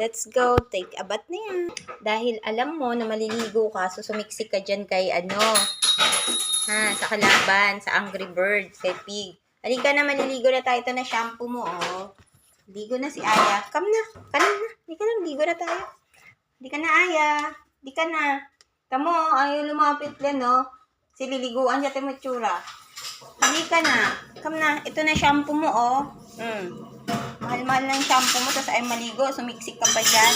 Let's go. Take a bath na yan. Dahil alam mo na maliligo ka, so sumiksik ka dyan kay sa kalaban, sa Angry Birds, kay Pig. Halika na, maliligo na tayo. Ito na shampoo mo, oh. Ligo na si Aya. Come na. Halika na, ligo na tayo. Halika na, Aya. Halika na. Tamo, ayaw lumapit yan, no? Sililiguan siya tayo matsura. Halika na. Come na. Ito na shampoo mo, oh. Mahal-mahal ng shampoo mo, tapos ay maligo. Sumiksik ka pa dyan.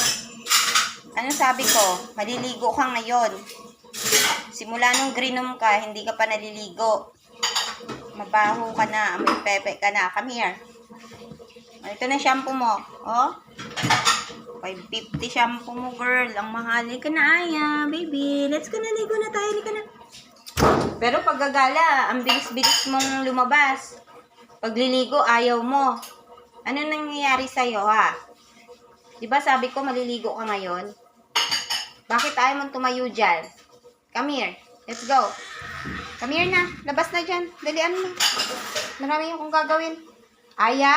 Ano sabi ko? Maliligo ka ngayon. Simula nung grinom ka, hindi ka pa naliligo. Mabaho ka na. May pepe ka na. Come here. Ito na shampoo mo. Oh. 550 shampoo mo, girl. Ang mahal. Ka na, Aya. Baby. Let's go na. Ligo na tayo. Ligo na. Pero pag gagala, ang bilis-bilis mong lumabas. Pagliligo, ayaw mo. Ano nangyayari sa'yo, ha? Diba sabi ko, maliligo ka ngayon? Bakit ayaw mong tumayo dyan? Come here. Let's go. Come here na. Labas na dyan. Dalian mo. Marami akong gagawin. Aya!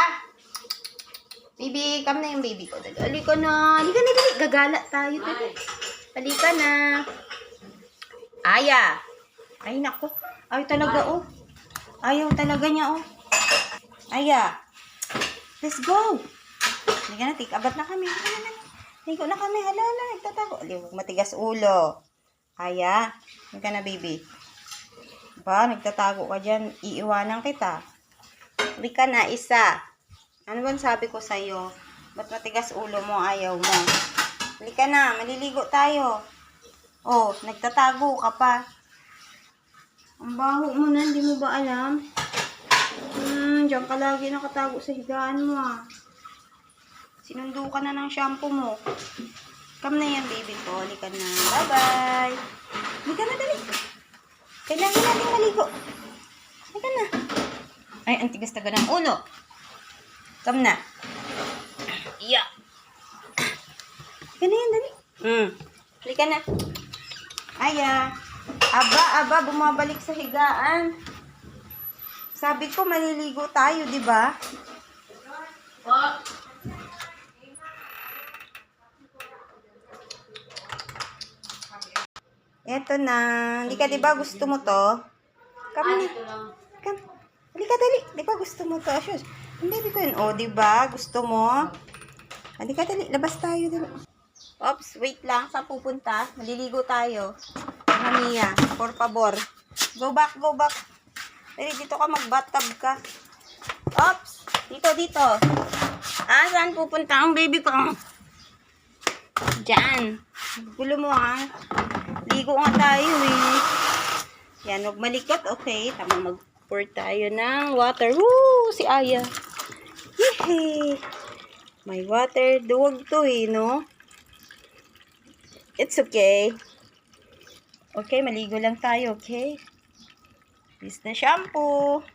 Baby, come na yung baby ko. Halika na. Halika na, dali. Gagala tayo. Dali. Halika na. Aya! Ay, nako. Ayaw talaga, oh. Ayaw talaga niya, oh. Aya! Let's go! Halika na, take a bath na kami. Halika na kami. Hala, nagtatago. Huwag matigas ulo. Aya, halika na, baby. Ba, nagtatago ka dyan. Iiwanan kita. Halika na, isa. Ano ba sabi ko sa'yo? Ba't matigas ulo mo, ayaw mo? Halika na, maliligo tayo. Oh, nagtatago ka pa. Ang baho mo na, hindi mo ba alam? Diyan ka lagi nakatago sa higaan mo, ah. Sinundo ka na ng shampoo mo. Come na yan, baby ko. Halika na. Bye-bye. Halika na, dali. Kailangan natin maligo. Halika na. Ay, ang tigas taga ng ulo. Come na. Yeah. Halika na yan, dali. Halika na. Aya. Aba, bumabalik sa higaan. Sabi ko, maliligo tayo, di ba? Eto na. Hindi ka, di ba gusto mo to? Come na. Come. Halika, dali. Di ba gusto mo to? Ashes. Hindi ko yun. O, di ba? Gusto mo? Halika, dali. Labas tayo, dali. Oops, wait lang. Saan pupunta? Maliligo tayo. Mia, por favor. Go back, go back. Dali, dito ka, mag-bathtub ka. Oops, dito. Saan pupunta ang baby ko? Diyan. Gulo mo, ha? Ligo nga tayo, eh. Yan, huwag malikot. Okay, tama, mag-pour tayo ng water. Woo! Si Aya. Yehey! May water. Duwag to, eh, no? It's okay. Okay, maligo lang tayo, okay? Use na shampoo.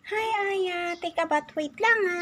Hi, Aya. Take a bath. Wait lang, ha.